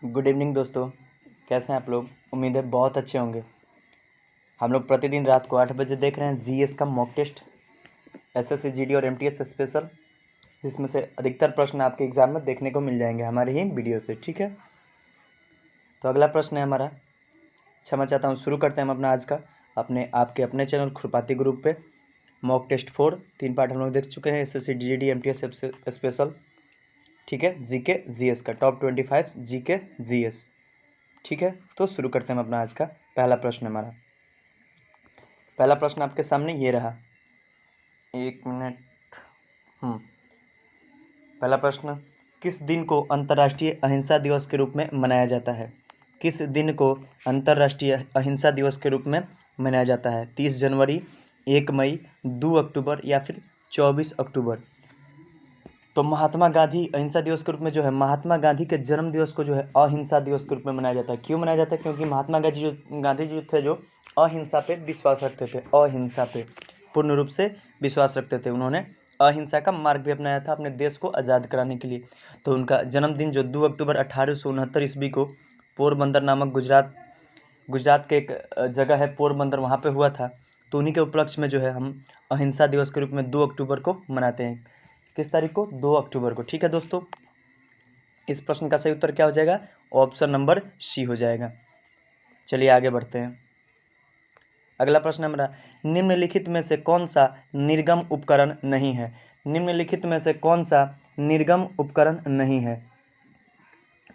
Good evening दोस्तों, कैसे हैं आप लोग। उम्मीद है बहुत अच्छे होंगे। हम लोग प्रतिदिन रात को 8 बजे देख रहे हैं जीएस का मॉक टेस्ट, एसएससी जीडी और एमटीएस स्पेशल, जिसमें से अधिकतर प्रश्न आपके एग्जाम में देखने को मिल जाएंगे हमारे ही वीडियो से। ठीक है, तो अगला प्रश्न है हमारा। क्षमा चाहता हूँ, शुरू करते हैं हम अपना आज का अपने चैनल खुरपाती ग्रुप पे मॉक टेस्ट 4 3 पार्ट हम लोग देख चुके हैं। एसएससी जीडी एमटीएस स्पेशल, ठीक है, जीके जीएस का टॉप 25 जीके जीएस। ठीक है, तो शुरू करते हैं हम अपना आज का पहला प्रश्न। हमारा पहला प्रश्न आपके सामने ये रहा। एक मिनट। पहला प्रश्न, किस दिन को अंतर्राष्ट्रीय अहिंसा दिवस के रूप में मनाया जाता है? किस दिन को अंतर्राष्ट्रीय अहिंसा दिवस के रूप में मनाया जाता है? 30 जनवरी, 1 मई, 2 अक्टूबर या फिर 24 अक्टूबर? तो महात्मा गांधी अहिंसा दिवस के रूप में जो है, महात्मा गांधी के जन्म दिवस को जो है अहिंसा दिवस के रूप में मनाया जाता है। क्यों मनाया जाता है? क्योंकि महात्मा गांधी जी थे जो अहिंसा पे विश्वास रखते थे, अहिंसा पे पूर्ण रूप से विश्वास रखते थे। उन्होंने अहिंसा का मार्ग भी अपनाया था अपने देश को आज़ाद कराने के लिए। तो उनका जन्मदिन जो 2 अक्टूबर 1869 ईस्वी को पोरबंदर नामक गुजरात के एक जगह है पोरबंदर, वहाँ पे हुआ था। तो उन्हीं के उपलक्ष्य में जो है हम अहिंसा दिवस के रूप में 2 अक्टूबर को मनाते हैं। किस तारीख को? 2 अक्टूबर को। ठीक है दोस्तों, इस प्रश्न का सही उत्तर क्या हो जाएगा? ऑप्शन नंबर सी हो जाएगा। चलिए आगे बढ़ते हैं। अगला प्रश्न हमारा, निम्नलिखित में से कौन सा निर्गम उपकरण नहीं है? निम्नलिखित में से कौन सा निर्गम उपकरण नहीं है?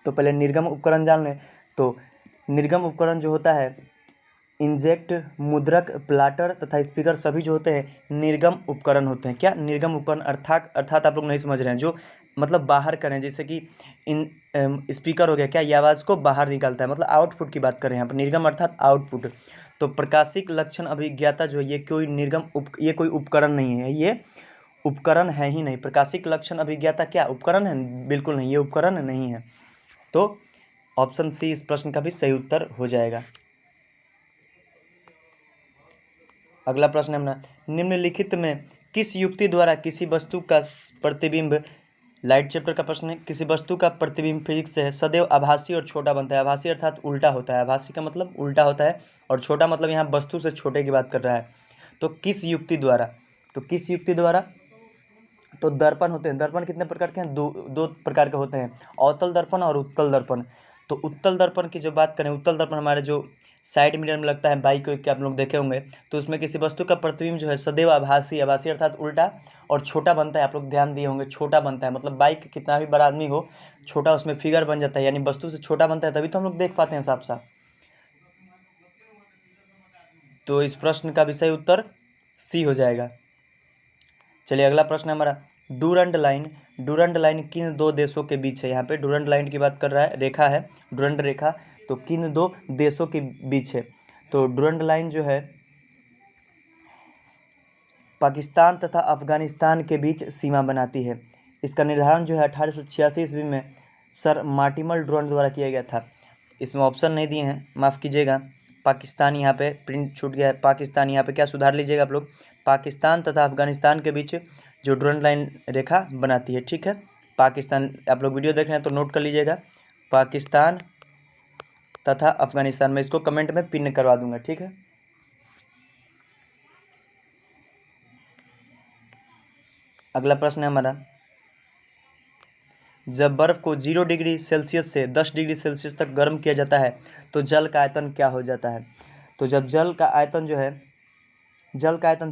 तो पहले निर्गम उपकरण जान लें। तो निर्गम उपकरण जो होता है, इंजेक्ट, मुद्रक, प्लाटर तथा स्पीकर, सभी जो होते हैं निर्गम उपकरण होते हैं। क्या? निर्गम उपकरण अर्थात आप लोग नहीं समझ रहे हैं, जो मतलब बाहर करें, जैसे कि इन स्पीकर हो गया, क्या ये आवाज़ को बाहर निकालता है, मतलब आउटपुट की बात करें यहाँ पर। निर्गम अर्थात आउटपुट। तो प्रकाशिक लक्षण अभिज्ञाता जो है, ये कोई उपकरण नहीं है, ये उपकरण है ही नहीं। प्रकाशिक लक्षण अभिज्ञाता क्या उपकरण है? बिल्कुल नहीं, ये उपकरण नहीं है। तो ऑप्शन सी इस प्रश्न का भी सही उत्तर हो जाएगा। अगला प्रश्न है अपना, निम्नलिखित में किस युक्ति द्वारा किसी वस्तु का प्रतिबिंब, लाइट चैप्टर का प्रश्न है, किसी वस्तु का प्रतिबिंब फिजिक्स से है, सदैव आभासी और छोटा बनता है? आभासी अर्थात उल्टा होता है, आभासी का मतलब उल्टा होता है, और छोटा मतलब यहाँ वस्तु से छोटे की बात कर रहा है। तो किस युक्ति द्वारा? तो दर्पण होते हैं। दर्पण कितने प्रकार के हैं? दो प्रकार के होते हैं, अवतल दर्पण और उत्तल दर्पण। तो उत्तल दर्पण की जो बात करें, उत्तल दर्पण हमारे जो साइड मिरर में लगता है, बाइक के आप लोग देखे होंगे, तो उसमें किसी वस्तु का प्रतिबिंब जो है सदैव आभासी अर्थात उल्टा और छोटा बनता है। आप लोग ध्यान दिए होंगे, छोटा बनता है, मतलब बाइक कितना भी बड़ा आदमी हो, छोटा उसमें फिगर बन जाता है, यानी वस्तु से छोटा बनता है, तभी तो हम लोग देख पाते हैं साफ साफ। तो इस प्रश्न का भी सही उत्तर सी हो जाएगा। चलिए अगला प्रश्न है हमारा, डूरंड लाइन किन दो देशों के बीच है? यहाँ पे डूरंड लाइन की बात कर रहा है, रेखा है डूरंड रेखा, तो किन दो देशों के बीच है? तो डूरंड लाइन जो है पाकिस्तान तथा अफगानिस्तान के बीच सीमा बनाती है। इसका निर्धारण जो है 1886 ईस्वी में सर मार्टिमल डूरंड द्वारा किया गया था। इसमें ऑप्शन नहीं दिए हैं, माफ़ कीजिएगा। पाकिस्तान यहाँ पे प्रिंट छूट गया है, पाकिस्तान यहाँ पे क्या सुधार लीजिएगा आप लोग, पाकिस्तान तथा अफगानिस्तान के बीच जो डूरंड लाइन रेखा बनाती है। ठीक है, पाकिस्तान, आप लोग वीडियो देख रहे हैं तो नोट कर लीजिएगा, पाकिस्तान तथा अफगानिस्तान। में इसको कमेंट में पिन करवा दूंगा। ठीक है, अगला प्रश्न है हमारा, जब बर्फ को 0 डिग्री सेल्सियस से 10 डिग्री सेल्सियस तक गर्म किया जाता है तो जल का आयतन क्या हो जाता है? तो जब जल का आयतन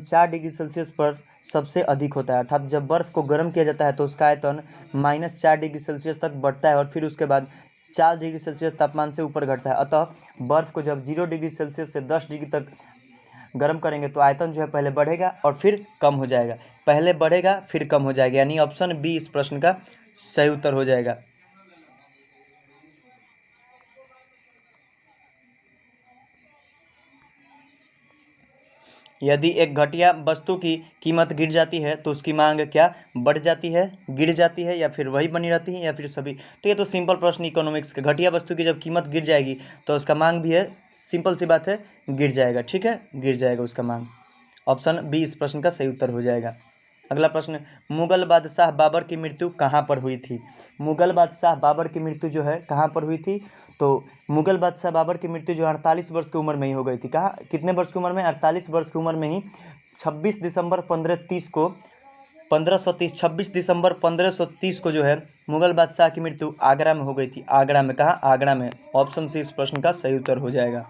4 डिग्री सेल्सियस पर सबसे अधिक होता है, अर्थात जब बर्फ़ को गर्म किया जाता है तो उसका आयतन -4 डिग्री सेल्सियस तक बढ़ता है और फिर उसके बाद 4 डिग्री सेल्सियस तापमान से ऊपर घटता है। अतः बर्फ़ को जब 0 डिग्री सेल्सियस से 10 डिग्री तक गर्म करेंगे तो आयतन जो है पहले बढ़ेगा और फिर कम हो जाएगा, पहले बढ़ेगा फिर कम हो जाएगा, यानी ऑप्शन बी इस प्रश्न का सही उत्तर हो जाएगा। यदि एक घटिया वस्तु की कीमत गिर जाती है तो उसकी मांग क्या बढ़ जाती है, गिर जाती है, या फिर वही बनी रहती है, या फिर सभी? तो ये तो सिंपल प्रश्न इकोनॉमिक्स का, घटिया वस्तु की जब कीमत गिर जाएगी तो उसका मांग भी है, सिंपल सी बात है, गिर जाएगा। ठीक है, गिर जाएगा उसका मांग। ऑप्शन बी इस प्रश्न का सही उत्तर हो जाएगा। अगला प्रश्न, मुगल बादशाह बाबर की मृत्यु कहाँ पर हुई थी? मुगल बादशाह बाबर की मृत्यु जो है कहाँ पर हुई थी? तो मुगल बादशाह बाबर की मृत्यु जो 48 वर्ष की उम्र में ही हो गई थी। कहाँ, कितने वर्ष की उम्र में? 48 वर्ष की उम्र में ही 26 दिसंबर 1530 को 26 दिसंबर 1530 को जो है मुगल बादशाह की मृत्यु आगरा में हो गई थी। आगरा में, कहाँ? आगरा में। ऑप्शन सी इस प्रश्न का सही उत्तर हो जाएगा।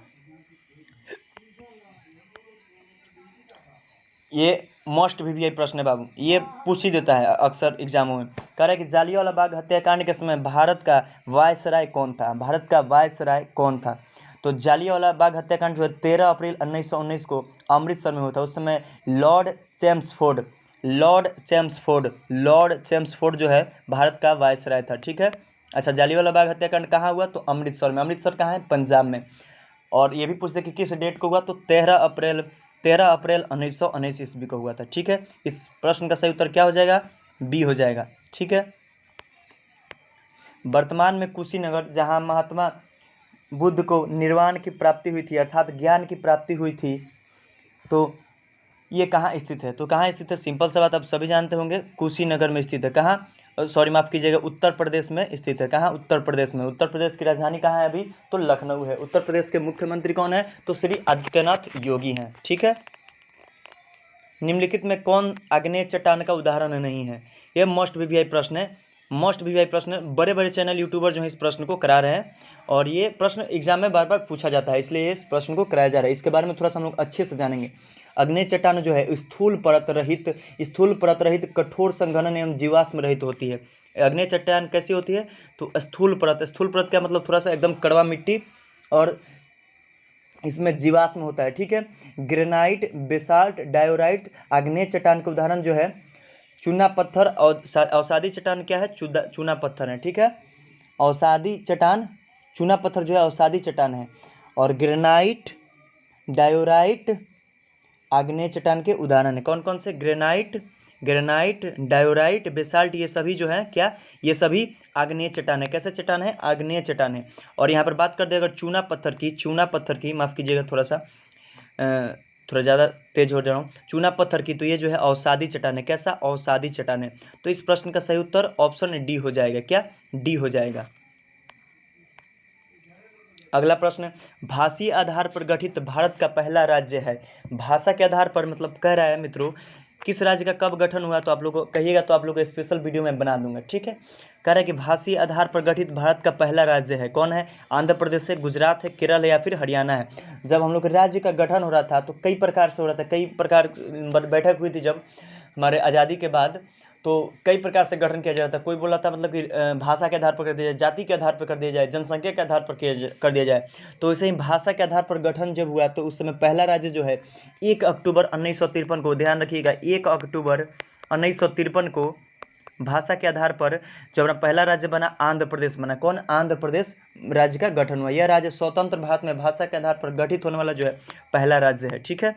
ये मोस्ट वीवीआई प्रश्न है बाबू, ये पूछ ही देता है अक्सर एग्जामों में। कह रहा है कि जालियांवाला बाग हत्याकांड के समय भारत का वायसराय कौन था? भारत का वायसराय कौन था? तो जालियांवाला बाग हत्याकांड जो है 13 अप्रैल 1919 को अमृतसर में हुआ था। उस समय लॉर्ड चेम्सफोर्ड जो है भारत का वायसराय था। ठीक है। अच्छा, जालियांवाला बाग हत्याकांड कहाँ हुआ? तो अमृतसर में। अमृतसर कहाँ है? पंजाब में। और ये भी पूछते कि किस डेट को हुआ? तो 13 अप्रैल 1919 ईस्वी को हुआ था। ठीक है। इस प्रश्न का सही उत्तर क्या हो जाएगा? बी हो जाएगा। ठीक है। वर्तमान में कुशीनगर, जहाँ महात्मा बुद्ध को निर्वाण की प्राप्ति हुई थी, अर्थात ज्ञान की प्राप्ति हुई थी, तो ये कहाँ स्थित है? तो कहाँ स्थित है? सिंपल सा बात आप सभी जानते होंगे, कुशीनगर में स्थित है। कहाँ? सॉरी, माफ़ कीजिएगा, उत्तर प्रदेश में स्थित है। कहाँ? उत्तर प्रदेश में। उत्तर प्रदेश की राजधानी कहाँ है अभी? तो लखनऊ है। उत्तर प्रदेश के मुख्यमंत्री कौन है? तो श्री आदित्यनाथ योगी हैं। ठीक है। निम्नलिखित में कौन आग्नेय चट्टान का उदाहरण नहीं है? यह मोस्ट वीवीआई प्रश्न है। मोस्ट वीवीआई प्रश्न, बड़े बड़े चैनल यूट्यूबर जो है इस प्रश्न को करा रहे हैं, और ये प्रश्न एग्जाम में बार बार पूछा जाता है, इसलिए इस प्रश्न को कराया जा रहा है। इसके बारे में थोड़ा सा हम लोग अच्छे से जानेंगे। आग्नेय चट्टान जो है स्थूल परत रहित कठोर संघनन एवं जीवाश्म रहित होती है। आग्नेय चट्टान कैसी होती है? तो स्थूल परत क्या मतलब? थोड़ा सा एकदम कड़वा मिट्टी, और इसमें जीवाश्म होता है। ठीक है। ग्रेनाइट, बेसाल्ट, डायोराइट आग्नेय चट्टान का उदाहरण जो है चूना पत्थर, और अवसादी चट्टान क्या है? चूना पत्थर है। ठीक है। अवसादी चट्टान, चूना पत्थर जो है अवसादी चट्टान है, और ग्रेनाइट, डायोराइट आग्नेय चट्टान के उदाहरण है। कौन कौन से? ग्रेनाइट, डायोराइट, बेसाल्ट, ये सभी जो है क्या? ये सभी आग्नेय चट्टान है। कैसे चट्टान है? आग्नेय चट्टान है। और यहाँ पर बात करते हैं अगर चूना पत्थर की, माफ़ कीजिएगा, थोड़ा ज़्यादा तेज हो जा रहा हूँ, चूना पत्थर की, तो ये जो है अवसादी चट्टान है। कैसा? अवसादी चट्टान है। तो इस प्रश्न का सही उत्तर ऑप्शन डी हो जाएगा। क्या? डी हो जाएगा। अगला प्रश्न, भाषीय आधार पर गठित भारत का पहला राज्य है। भाषा के आधार पर मतलब कह रहा है मित्रों, किस राज्य का कब गठन हुआ? तो आप लोग को कहिएगा तो आप लोग को स्पेशल वीडियो में बना दूंगा। ठीक है। कह रहा है कि भाषीय आधार पर गठित भारत का पहला राज्य है। कौन है? आंध्र प्रदेश है, गुजरात है, केरल है, या फिर हरियाणा है। जब हम लोग राज्य का गठन हो रहा था तो कई प्रकार से हो रहा था, कई प्रकार बैठक हुई थी जब हमारे आज़ादी के बाद, तो कई प्रकार से गठन किया जा रहा था। कोई बोल रहा था मतलब कि भाषा के आधार पर कर दिया जाए, जाति के आधार पर कर दिया जाए, जनसंख्या के आधार पर कर दिया जाए। तो वैसे ही भाषा के आधार पर गठन जब हुआ तो उस समय पहला राज्य जो है 1 अक्टूबर 1953 को, ध्यान रखिएगा, 1 अक्टूबर 1953 को भाषा के आधार पर जब पहला राज्य बना, आंध्र प्रदेश बना। कौन? आंध्र प्रदेश राज्य का गठन हुआ। यह राज्य स्वतंत्र भारत में भाषा के आधार पर गठित होने वाला जो है पहला राज्य है। ठीक है।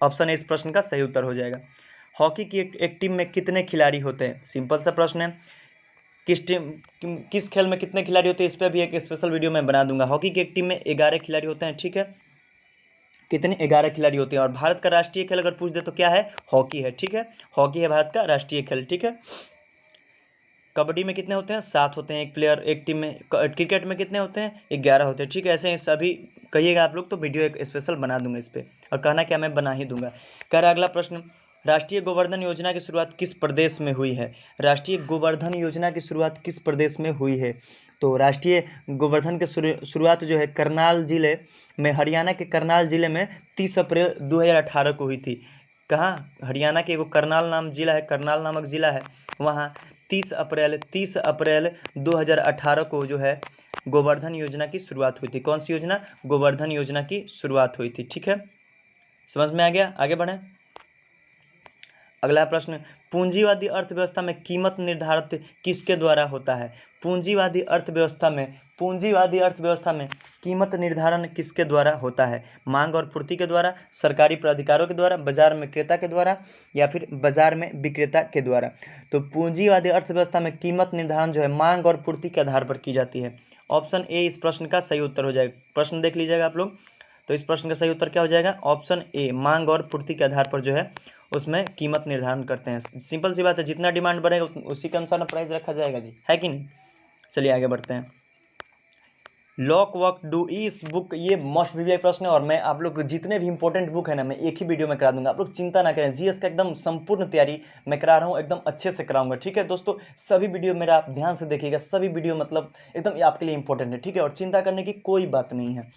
ऑप्शन ए इस प्रश्न का सही उत्तर हो जाएगा। हॉकी की एक टीम में कितने खिलाड़ी होते हैं? सिंपल सा प्रश्न है। किस खेल में कितने खिलाड़ी होते हैं? इस पर भी एक स्पेशल वीडियो मैं बना दूंगा। हॉकी की एक टीम में 11 खिलाड़ी होते हैं। ठीक है। कितने? 11 खिलाड़ी होते हैं। और भारत का राष्ट्रीय खेल अगर पूछ दे तो क्या है? हॉकी है। ठीक है। हॉकी है भारत का राष्ट्रीय खेल। ठीक है। कबड्डी में कितने होते हैं? 7 होते हैं एक प्लेयर एक टीम में। क्रिकेट में कितने होते हैं? 11 होते हैं। ठीक है। ऐसे ही सभी कहिएगा आप लोग तो वीडियो एक स्पेशल बना दूंगा इस पर, और कहना क्या, मैं बना ही दूंगा। कह रहा अगला प्रश्न, राष्ट्रीय गोवर्धन योजना की शुरुआत किस प्रदेश में हुई है? राष्ट्रीय गोवर्धन योजना की शुरुआत किस प्रदेश में हुई है? तो राष्ट्रीय गोवर्धन की शुरुआत जो है करनाल जिले में, हरियाणा के करनाल जिले में 30 अप्रैल 2018 को हुई थी। कहाँ? हरियाणा के एगो करनाल नाम जिला है, करनाल नामक जिला है, वहाँ 30 अप्रैल 2018 को जो है गोवर्धन योजना की शुरुआत हुई थी। कौन सी योजना? गोवर्धन योजना की शुरुआत हुई थी। ठीक है। समझ में आ गया? आगे बढ़ें। अगला प्रश्न, पूंजीवादी अर्थव्यवस्था में कीमत निर्धारित किसके द्वारा होता है? पूंजीवादी अर्थव्यवस्था में कीमत निर्धारण किसके द्वारा होता है? मांग और पूर्ति के द्वारा, सरकारी प्राधिकारों के द्वारा, बाजार में क्रेता के द्वारा, या फिर बाजार में विक्रेता के द्वारा। तो पूंजीवादी अर्थव्यवस्था में कीमत निर्धारण जो है मांग और पूर्ति के आधार पर की जाती है। ऑप्शन ए इस प्रश्न का सही उत्तर हो जाएगा। प्रश्न देख लीजिएगा आप लोग। तो इस प्रश्न का सही उत्तर क्या हो जाएगा? ऑप्शन ए, मांग और पूर्ति के आधार पर जो है उसमें कीमत निर्धारण करते हैं। सिंपल सी बात है, जितना डिमांड बढ़ेगा उसी के अनुसार ना प्राइस रखा जाएगा जी, है कि नहीं। चलिए आगे बढ़ते हैं। लॉक वॉक डू, इस बुक, ये मोस्ट वीवीआई प्रश्न है और मैं आप लोग जितने भी इंपॉर्टेंट बुक है ना मैं एक ही वीडियो में करा दूंगा। आप लोग चिंता ना करें, जीएस का एकदम संपूर्ण तैयारी मैं करा रहा हूँ, एकदम अच्छे से कराऊंगा, ठीक है दोस्तों। सभी वीडियो मेरा आप ध्यान से देखिएगा, सभी वीडियो मतलब एकदम आपके लिए इंपॉर्टेंट है, ठीक है। और चिंता करने की कोई बात नहीं है,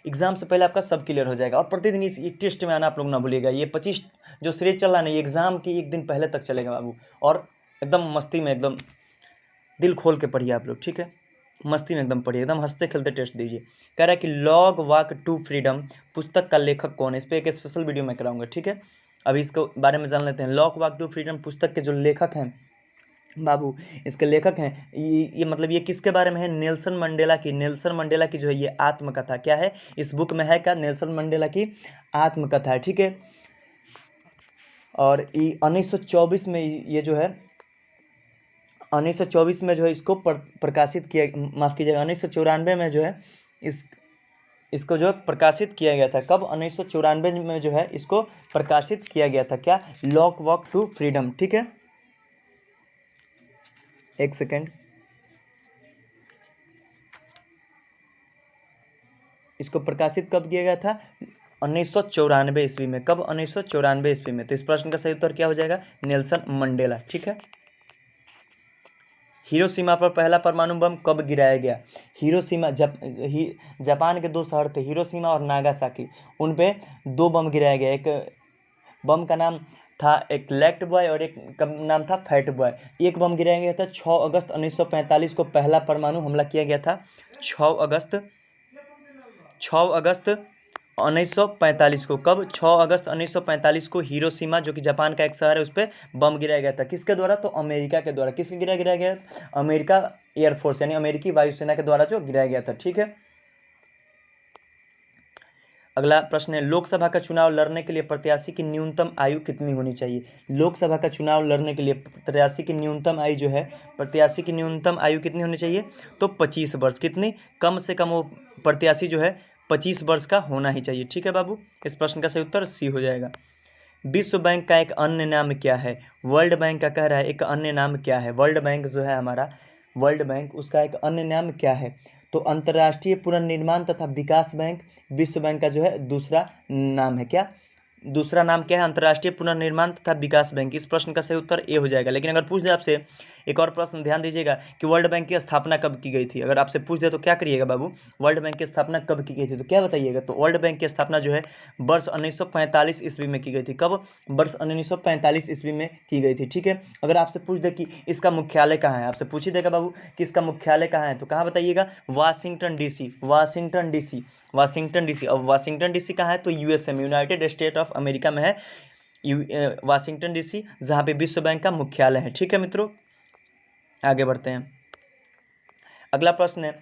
एग्जाम से पहले आपका सब क्लियर हो जाएगा। और प्रतिदिन इस टेस्ट में आना आप लोग ना भूलिएगा। ये 25 जो सीरीज चल रहा है ना, ये एग्जाम के एक दिन पहले तक चलेगा बाबू। और एकदम मस्ती में, एकदम दिल खोल के पढ़िए आप लोग, ठीक है। मस्ती में एकदम पढ़िए, एकदम हंसते खेलते टेस्ट दीजिए। कह रहा है कि लॉग वॉक टू फ्रीडम पुस्तक का लेखक कौन है, इस पर एक स्पेशल वीडियो मैं कराऊंगा, ठीक है। अभी इसको बारे में जान लेते हैं। लॉग वॉक टू फ्रीडम पुस्तक के जो लेखक हैं बाबू, इसके लेखक हैं ये मतलब ये किसके बारे में है, नेल्सन मंडेला की। नेल्सन मंडेला की जो है ये आत्मकथा क्या है, इस बुक में है क्या, नेल्सन मंडेला की आत्मकथा है, ठीक है। और 1924 में ये जो है 1924 में जो है इसको प्रकाशित किया, माफ़ कीजिएगा 1994 में जो है इसको जो है प्रकाशित किया गया था। कब, 1994 में जो है इसको प्रकाशित किया गया था, क्या, लॉक वॉक टू फ्रीडम, ठीक है। एक सेकेंड, इसको प्रकाशित कब किया गया था, 1994 ईस्वी में। कब, 1994 ईस्वी में। तो इस प्रश्न का सही उत्तर क्या हो जाएगा, नेल्सन मंडेला, ठीक है। हिरोशिमा पर पहला परमाणु बम कब गिराया गया। हिरोशिमा जापान के दो शहर थे, हिरोशिमा और नागासाकी, उन पे 2 बम गिराया गया। एक बम का नाम था, एक लेफ्ट बॉय और एक का नाम था फैट बॉय। एक बम गिराया गया था 6 अगस्त 1945 को, पहला परमाणु हमला किया गया था 6 अगस्त 1945 को। कब, 6 अगस्त 1945 को हिरोशिमा जो कि जापान का एक शहर है उस पर बम गिराया गया था। किसके द्वारा, तो अमेरिका के द्वारा। किसके गिराया गया, अमेरिका एयरफोर्स यानी अमेरिकी वायुसेना के द्वारा जो गिराया गया था, ठीक है। अगला प्रश्न है, लोकसभा का चुनाव लड़ने के लिए प्रत्याशी की न्यूनतम आयु कितनी होनी चाहिए। लोकसभा का चुनाव लड़ने के लिए प्रत्याशी की न्यूनतम आयु जो है, प्रत्याशी की न्यूनतम आयु कितनी होनी चाहिए, तो 25 वर्ष। कितनी, कम से कम वो प्रत्याशी जो है 25 वर्ष का होना ही चाहिए, ठीक है बाबू। इस प्रश्न का सही उत्तर सी हो जाएगा। विश्व बैंक का एक अन्य नाम क्या है। वर्ल्ड बैंक का कह रहा है एक अन्य नाम क्या है। वर्ल्ड बैंक जो है हमारा, वर्ल्ड बैंक, उसका एक अन्य नाम क्या है, तो अंतर्राष्ट्रीय पुनर्निर्माण तथा विकास बैंक विश्व बैंक का जो है दूसरा नाम है। क्या, दूसरा नाम क्या है, अंतर्राष्ट्रीय पुनर्निर्माण तथा विकास बैंक। इस प्रश्न का सही उत्तर ए हो जाएगा। लेकिन अगर पूछ दे आपसे एक और प्रश्न, ध्यान दीजिएगा कि वर्ल्ड बैंक की स्थापना कब की गई थी। अगर आपसे पूछ दे तो क्या करिएगा बाबू, वर्ल्ड बैंक की स्थापना कब की गई थी, तो क्या बताइएगा, तो वर्ल्ड बैंक की स्थापना जो है वर्ष 1945 ईस्वी में की गई थी। कब, वर्ष 1945 ईस्वी में की गई थी, ठीक है। अगर आपसे पूछ दे कि इसका मुख्यालय कहाँ है, आपसे पूछ ही देगा बाबू कि इसका मुख्यालय कहाँ है, तो कहाँ बताइएगा, Washington DC, Washington DC, Washington DC. अब वाशिंगटन डीसी कहाँ है, तो यूएसए में, यूनाइटेड स्टेट ऑफ अमेरिका में है वाशिंगटन डीसी, जहाँ पे विश्व बैंक का मुख्यालय है, ठीक है मित्रों। आगे बढ़ते हैं। अगला प्रश्न है,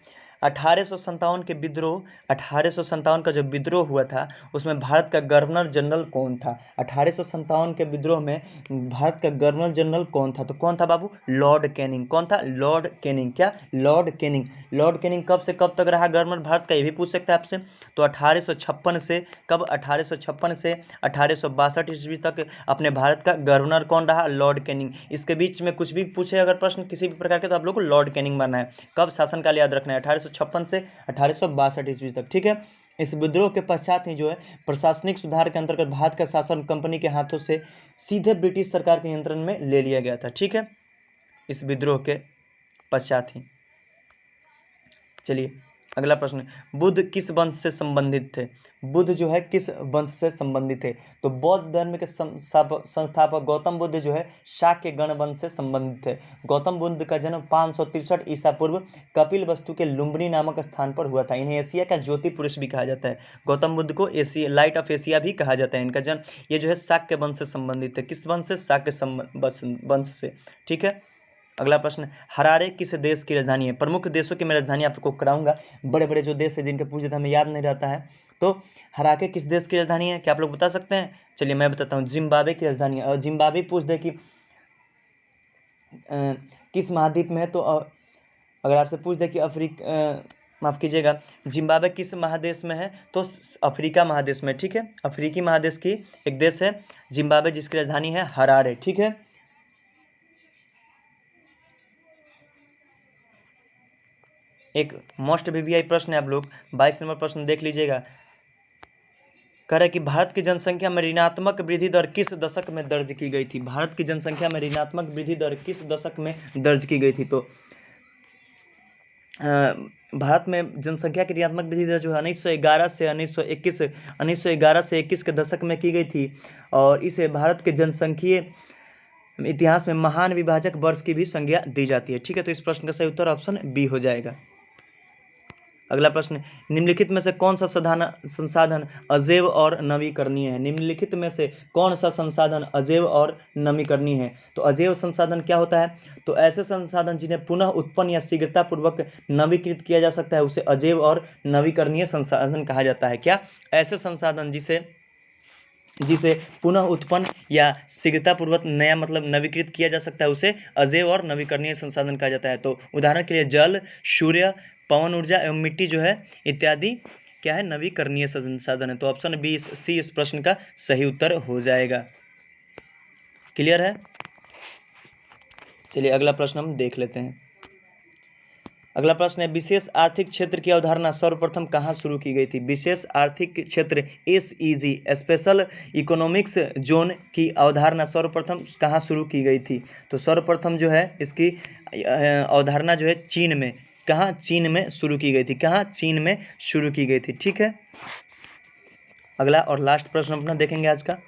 1857 के विद्रोह, 1857 का जो विद्रोह हुआ था उसमें भारत का गवर्नर जनरल कौन था। 1857 के विद्रोह में भारत का गवर्नर जनरल कौन था, तो कौन था बाबू, लॉर्ड कैनिंग। कौन था, लॉर्ड कैनिंग। क्या, लॉर्ड कैनिंग। लॉर्ड कैनिंग कब से कब तक रहा गवर्नर भारत का, ये भी पूछ सकता है आपसे। तो 1856 से कब, 1856 से 1862 ईस्वी तक अपने भारत का गवर्नर कौन रहा, लॉर्ड कैनिंग। इसके बीच में कुछ भी पूछे अगर प्रश्न किसी भी प्रकार के, तो आप लोग को लॉर्ड कैनिंग मानना है। कब, शासनकाल याद रखना है, 1856 से 1862 ईस्वी तक, ठीक है। इस विद्रोह के पश्चात ही जो है प्रशासनिक सुधार के अंतर्गत भारत का शासन कंपनी के हाथों से सीधे ब्रिटिश सरकार के नियंत्रण में ले लिया गया था, ठीक है, इस विद्रोह के पश्चात ही। चलिए अगला प्रश्न, बुद्ध किस वंश से संबंधित थे। बुद्ध जो है किस वंश से संबंधित थे, तो बौद्ध धर्म के संस्थापक गौतम बुद्ध जो है शाक्य गण वंश से संबंधित थे। गौतम बुद्ध का जन्म 563 ईसा पूर्व कपिल वस्तु के लुम्बिनी नामक स्थान पर हुआ था। इन्हें एशिया का ज्योति पुरुष भी कहा जाता है। गौतम बुद्ध को एशिया, लाइट ऑफ एशिया भी कहा जाता है। इनका जन्म, ये जो है शाक्य वंश से संबंधित है। किस वंश से, शाक्य वंश से, ठीक है। अगला प्रश्न, हरारे किस देश की राजधानी है। प्रमुख देशों की मैं राजधानी आपको कराऊंगा। बड़े बड़े जो देश है जिनके पूछे थे हमें याद नहीं रहता है, तो हरारे किस देश की राजधानी है, क्या आप लोग बता सकते हैं। चलिए मैं बताता हूँ, जिम्बाब्वे की राजधानी है। और जिम्बाब्वे पूछ दे कि किस महाद्वीप में है, तो अगर आपसे पूछ दे कि माफ़ कीजिएगा, जिम्बाब्वे किस महादेश में है? तो अफ्रीका महादेश में, ठीक है। अफ्रीकी महादेश की एक देश है जिम्बाब्वे, जिसकी राजधानी है हरारे, ठीक है। एक मोस्ट वीवीआई प्रश्न है, आप लोग 22 नंबर प्रश्न देख लीजिएगा। कह रहे कि भारत की जनसंख्या में ऋणात्मक वृद्धि दर किस दशक में दर्ज की गई थी? भारत की जनसंख्या में ऋणात्मक वृद्धि दर किस दशक में दर्ज की गई थी? तो भारत में जनसंख्या की ऋणात्मक वृद्धि दर जो है 1911 से 1921 के दशक में की गई थी, और इसे भारत के जनसंख्यीय इतिहास में महान विभाजक वर्ष की भी संज्ञा दी जाती है, ठीक है। तो इस प्रश्न का सही उत्तर ऑप्शन बी हो जाएगा। अगला प्रश्न, निम्नलिखित में से कौन सा संसाधन अजैव और नवीकरणीय है? निम्नलिखित में से कौन सा संसाधन अजैव और नवीकरणीय है? तो अजैव संसाधन क्या होता है? तो ऐसे संसाधन जिन्हें पुनः उत्पन्न या शीघ्रतापूर्वक नवीकृत किया जा सकता है उसे अजैव और नवीकरणीय संसाधन कहा जाता है। क्या? ऐसे संसाधन जिसे पुनः उत्पन्न या शीघ्रतापूर्वक नया मतलब नवीकृत किया जा सकता है उसे अजैव और नवीकरणीय संसाधन कहा जाता है। तो उदाहरण के लिए जल, सूर्य, पवन ऊर्जा एवं मिट्टी जो है इत्यादि क्या है? नवीकरणीय संसाधन है। तो ऑप्शन बी सी इस प्रश्न का सही उत्तर हो जाएगा। क्लियर है? चलिए अगला प्रश्न हम देख लेते हैं। अगला प्रश्न है, विशेष आर्थिक क्षेत्र की अवधारणा सर्वप्रथम कहाँ शुरू की गई थी? विशेष आर्थिक क्षेत्र SEZ स्पेशल इकोनॉमिक्स जोन की अवधारणा सर्वप्रथम कहाँ शुरू की गई थी? तो सर्वप्रथम जो है इसकी अवधारणा जो है चीन में, कहाँ? चीन में शुरू की गई थी। कहाँ? चीन में शुरू की गई थी, ठीक है। अगला और लास्ट प्रश्न अपना देखेंगे आज का।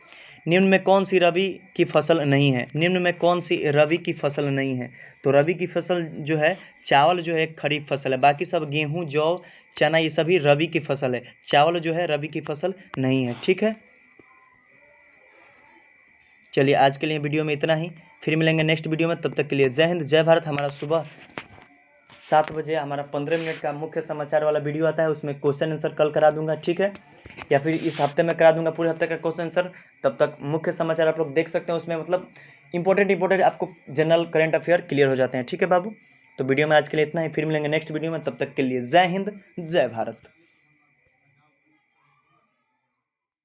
निम्न में कौन सी रबी की फसल नहीं है? निम्न में कौन सी रबी की फसल नहीं है? तो रबी की फसल जो है चावल जो है एक खरीफ फसल है, बाकी सब गेहूं, जौ, चना ये सभी रबी की फसल है। चावल जो है रबी की फसल नहीं है, ठीक है। चलिए आज के लिए वीडियो में इतना ही, फिर मिलेंगे नेक्स्ट वीडियो में। तब तक के लिए जय हिंद, जय भारत। हमारा सुबह 7 बजे हमारा 15 मिनट का मुख्य समाचार वाला वीडियो आता है, उसमें क्वेश्चन आंसर कल करा दूंगा, ठीक है, या फिर इस हफ्ते में करा दूंगा पूरे हफ्ते का क्वेश्चन आंसर। तब तक मुख्य समाचार आप लोग देख सकते हैं, उसमें मतलब इंपॉर्टेंट आपको जनरल करंट अफेयर क्लियर हो जाते हैं, ठीक है बाबू। तो वीडियो में आज के लिए इतना ही, फिर मिलेंगे नेक्स्ट वीडियो में। तब तक के लिए जय हिंद, जय भारत।